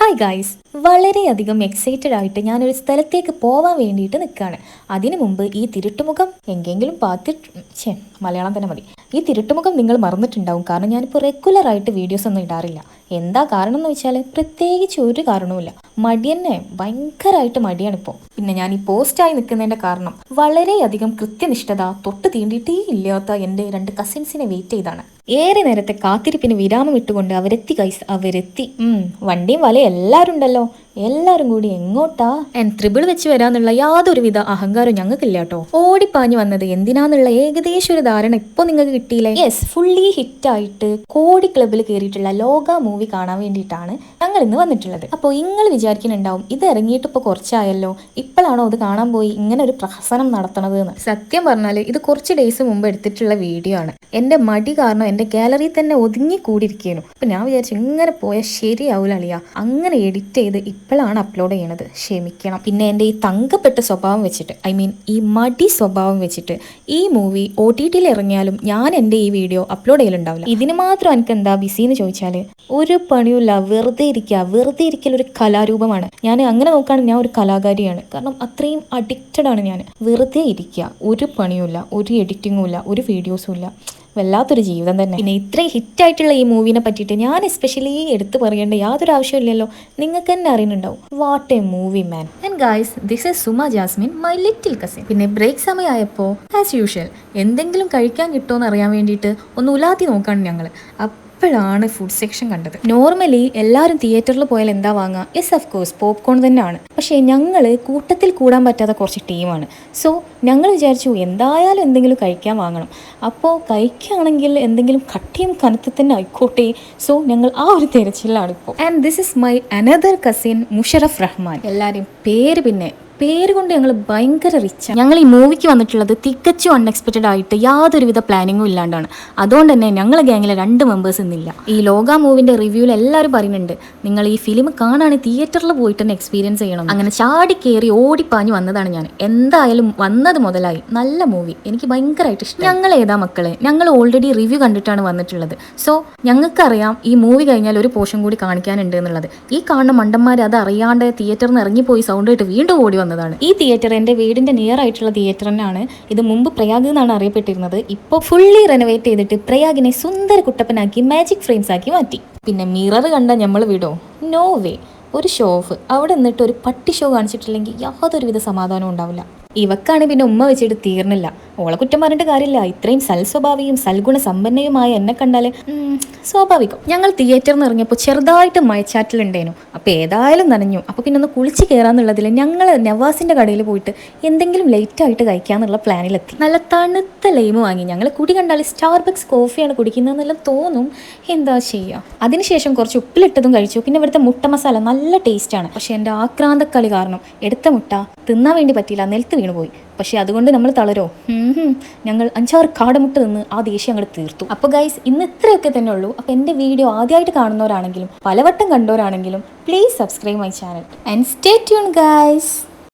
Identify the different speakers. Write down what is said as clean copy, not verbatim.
Speaker 1: Hi guys, വളരെയധികം excited ആയിട്ട് ഞാനൊരു സ്ഥലത്തേക്ക് പോവാൻ വേണ്ടിയിട്ട് നിൽക്കുകയാണ്. അതിനു മുമ്പ് ഈ തിരുട്ടുമുഖം എങ്കെങ്കിലും മലയാളം തന്നെ മതി. ഈ തിരുട്ടുമുഖം നിങ്ങൾ മറന്നിട്ടുണ്ടാവും, കാരണം ഞാനിപ്പോൾ റെഗുലറായിട്ട് വീഡിയോസ് ഒന്നും ഇടാറില്ല. എന്താ കാരണം എന്ന് വെച്ചാൽ പ്രത്യേകിച്ച് ഒരു കാരണവുമില്ല, മടി തന്നെ, ഭയങ്കരമായിട്ട് മടിയാണിപ്പോൾ. പിന്നെ ഞാൻ ഈ പോസ്റ്റായി നിൽക്കുന്നതിൻ്റെ കാരണം വളരെയധികം കൃത്യനിഷ്ഠത തൊട്ട് തീണ്ടിയിട്ടേ ഇല്ലാത്ത എൻ്റെ 2 കസിൻസിനെ വെയിറ്റ് ചെയ്താണ്. ഏറെ നേരത്തെ കാത്തിരിപ്പിന് വിരാമം ഇട്ടുകൊണ്ട് അവരെത്തി ഗൈസ്, അവരെത്തി. വണ്ടിയും വലയും എല്ലാവരും ഉണ്ടല്ലോ. എല്ലാവരും കൂടി എങ്ങോട്ടാ ത്രിബിൾ വെച്ച് വരാന്നുള്ള യാതൊരുവിധ അഹങ്കാരം ഞങ്ങൾക്കില്ല കേട്ടോ. ഓടിപ്പാഞ്ഞു വന്നത് എന്തിനാന്നുള്ള ഏകദേശം ഒരു ധാരണ ഇപ്പൊ നിങ്ങൾക്ക് കിട്ടിയില്ലേ? യെസ്, ഫുള്ളി ഹിറ്റായിട്ട് കോടി ക്ലബിൽ കയറിയിട്ടുള്ള ലോക മൂവി കാണാൻ വേണ്ടിയിട്ടാണ് ഞങ്ങൾ ഇന്ന് വന്നിട്ടുള്ളത്. അപ്പോൾ നിങ്ങൾ വിചാരിക്കുന്നുണ്ടാവും, ഇത് ഇറങ്ങിയിട്ട് ഇപ്പോൾ കുറച്ചായല്ലോ, ഇപ്പോഴാണോ അത് കാണാൻ പോയി ഇങ്ങനെ ഒരു പ്രഹസനം നടത്തണത് എന്ന്. സത്യം പറഞ്ഞാൽ ഇത് കുറച്ച് ഡേയ്സ് മുമ്പ് എടുത്തിട്ടുള്ള വീഡിയോ ആണ്. എൻ്റെ മടി കാരണം എൻ്റെ ഗാലറിയിൽ തന്നെ ഒതുങ്ങി കൂടിയിരിക്കുന്നു. അപ്പം ഞാൻ വിചാരിച്ചു ഇങ്ങനെ പോയാൽ ശരിയാവില്ല അളിയ, അങ്ങനെ എഡിറ്റ് ചെയ്ത് ഇപ്പോഴാണ് അപ്ലോഡ് ചെയ്യണത്, ക്ഷമിക്കണം. പിന്നെ എൻ്റെ ഈ തങ്കപ്പെട്ട സ്വഭാവം വെച്ചിട്ട്, ഈ മടി സ്വഭാവം വെച്ചിട്ട് ഈ മൂവി OTT-യിൽ ഇറങ്ങിയാലും ഞാൻ എൻ്റെ ഈ വീഡിയോ അപ്ലോഡ് ചെയ്യലുണ്ടാവില്ല. ഇതിന് മാത്രം എനിക്ക് എന്താ ബിസി എന്ന് ചോദിച്ചാൽ ഒരു പണിയുമില്ല, വെറുതെ ഇരിക്കൽ ഒരു കലാരൂപമാണ്. ഞാൻ അങ്ങനെ നോക്കുകയാണെങ്കിൽ ഞാൻ ഒരു കലാകാരിയാണ്, കാരണം അത്രയും അഡിക്റ്റഡ് ആണ് ഞാൻ. വെറുതെ ഇരിക്കുക, ഒരു പണിയുമില്ല, ഒരു എഡിറ്റിങ്ങും ഇല്ല, ഒരു വീഡിയോസും ഇല്ല. വല്ലാത്തൊരു ജീവിതം തന്നെ. പിന്നെ ഇത്രയും ഹിറ്റായിട്ടുള്ള ഈ മൂവിനെ പറ്റിയിട്ട് ഞാൻ എസ്പെഷ്യലി എടുത്തു പറയേണ്ട യാതൊരു ആവശ്യമില്ലല്ലോ, നിങ്ങൾക്ക് തന്നെ അറിയുന്നുണ്ടാവും. What a movie man. And guys, this is Suma Jasmine, my little cousin. പിന്നെ ബ്രേക്ക് സമയമായപ്പോൾ ആസ് യൂഷ്വൽ എന്തെങ്കിലും കഴിക്കാൻ കിട്ടുമോ എന്ന് അറിയാൻ വേണ്ടിയിട്ട് ഒന്ന് ഉലാത്തി നോക്കാണ് ഞങ്ങൾ. അപ്പോഴാണ് ഫുഡ് സെക്ഷൻ കണ്ടത്. നോർമലി എല്ലാവരും തിയേറ്ററിൽ പോയാൽ എന്താ വാങ്ങുക? യെസ്, ഓഫ് കോഴ്സ് പോപ്കോൺ തന്നെയാണ്. പക്ഷേ ഞങ്ങൾ കൂട്ടത്തിൽ കൂടാൻ പറ്റാത്ത കുറച്ച് ടീമാണ്. സോ ഞങ്ങൾ വിചാരിച്ചു എന്തായാലും എന്തെങ്കിലും കഴിക്കാൻ വാങ്ങണം. അപ്പോൾ കഴിക്കുകയാണെങ്കിൽ എന്തെങ്കിലും കട്ടിയും കനത്തിൽ തന്നെ ആയിക്കോട്ടെ. സോ ഞങ്ങൾ ആ ഒരു തിരച്ചിലാണ് ഇപ്പോൾ. And this is my another cousin Musharraf Rahman. എല്ലാവരും പേര് കൊണ്ട് ഞങ്ങൾ ഭയങ്കര റിച്ചാണ്. ഞങ്ങൾ ഈ മൂവിക്ക് വന്നിട്ടുള്ളത് തികച്ചും അൺഎക്സ്പെക്റ്റഡ് ആയിട്ട് യാതൊരുവിധ പ്ലാനിങ്ങും ഇല്ലാണ്ടാണ്. അതുകൊണ്ട് തന്നെ ഞങ്ങളെ ഗ്യാങ്ങിലെ 2 മെമ്പേഴ്സ് ഇന്നില്ല. ഈ ലോക മൂവിൻ്റെ റിവ്യൂവിൽ എല്ലാവരും പറയുന്നുണ്ട്, നിങ്ങൾ ഈ ഫിലിം കാണാണെങ്കിൽ തിയേറ്ററിൽ പോയിട്ട് തന്നെ എക്സ്പീരിയൻസ് ചെയ്യണം. അങ്ങനെ ചാടി കയറി ഓടിപ്പാഞ്ഞു വന്നതാണ് ഞാൻ. എന്തായാലും വന്നത് മുതലായി. നല്ല മൂവി, എനിക്ക് ഭയങ്കരമായിട്ട് ഇഷ്ടം. ഞങ്ങൾ ഏതാ മക്കളെ, ഞങ്ങൾ ഓൾറെഡി റിവ്യൂ കണ്ടിട്ടാണ് വന്നിട്ടുള്ളത്. സോ ഞങ്ങൾക്കറിയാം ഈ മൂവി കഴിഞ്ഞാൽ ഒരു പോർഷൻ കൂടി കാണിക്കാനുണ്ട് എന്നുള്ളത്. ഈ കാണുന്ന മണ്ടന്മാർ അത് അറിയാണ്ട് തിയേറ്ററിൽ നിന്ന് ഇറങ്ങിപ്പോയി സൗണ്ട് ആയിട്ട് വീണ്ടും ഓടി വന്നതാണ്. ഈ തിയേറ്റർ എൻ്റെ വീടിൻ്റെ നിയർ ആയിട്ടുള്ള തിയേറ്റർ തന്നെയാണ്. ഇത് മുമ്പ് പ്രയാഗ് എന്നാണ് അറിയപ്പെട്ടിരുന്നത്. ഇപ്പോൾ ഫുള്ളി റെനോവേറ്റ് ചെയ്തിട്ട് പ്രയാഗിനെ സുന്ദര കുട്ടപ്പനാക്കി മാജിക് ഫ്രെയിംസ് ആക്കി മാറ്റി. പിന്നെ മിറർ കണ്ട നമ്മൾ വിടോ? No way. ഒരു ഷോ ഓഫ് അവിടെ നിന്നിട്ട് ഒരു പട്ടി ഷോ കാണിച്ചിട്ടില്ലെങ്കിൽ യാതൊരുവിധ സമാധാനവും ഉണ്ടാവില്ല. ഇവക്കാണ് പിന്നെ ഉമ്മ വെച്ചിട്ട് തീർന്നില്ല. ഓളെ കുറ്റം പറഞ്ഞിട്ട് കാര്യമില്ല, ഇത്രയും സൽസ്വഭാവിയും സൽഗുണ സമ്പന്നയുമായ എന്നെ കണ്ടാൽ സ്വാഭാവികം. ഞങ്ങൾ തിയേറ്ററിൽ നിന്ന് ഇറങ്ങിയപ്പോൾ ചെറുതായിട്ട് മഴച്ചാറ്റിലുണ്ടേനു. അപ്പോൾ ഏതായാലും നനഞ്ഞു. അപ്പോൾ പിന്നെ ഒന്ന് കുളിച്ച് കയറാന്നുള്ളതിൽ ഞങ്ങൾ നവാസിൻ്റെ കടയിൽ പോയിട്ട് എന്തെങ്കിലും ലേറ്റായിട്ട് കഴിക്കാന്നുള്ള പ്ലാനിലെത്തി. നല്ല തണുത്ത ലൈമ് വാങ്ങി. ഞങ്ങൾ കുടി കണ്ടാൽ സ്റ്റാർബക്സ് കോഫിയാണ് കുടിക്കുന്നതെന്നെല്ലാം തോന്നും, എന്താ ചെയ്യുക. അതിനുശേഷം കുറച്ച് ഉപ്പിലിട്ടതും കഴിച്ചു. പിന്നെ ഇവിടുത്തെ മുട്ട മസാല നല്ല ടേസ്റ്റാണ്. പക്ഷേ എൻ്റെ ആക്രാന്തക്കളി കാരണം എടുത്ത മുട്ട തിന്നാൻ വേണ്ടി പറ്റിയില്ല, നിലത്ത് വീണു പോയി. പക്ഷേ അതുകൊണ്ട് നമ്മൾ തളരോ? ഞങ്ങൾ 5-6 കാടമുട്ട നിന്ന് ആ ദേഷ്യം അങ്ങോട്ട് തീർത്തു. അപ്പോൾ ഗൈസ്, ഇന്ന് ഇത്രയൊക്കെ തന്നെ ഉള്ളൂ. അപ്പോൾ എൻ്റെ വീഡിയോ ആദ്യമായിട്ട് കാണുന്നവരാണെങ്കിലും പലവട്ടം കണ്ടവരാണെങ്കിലും please subscribe my channel and stay tune guys.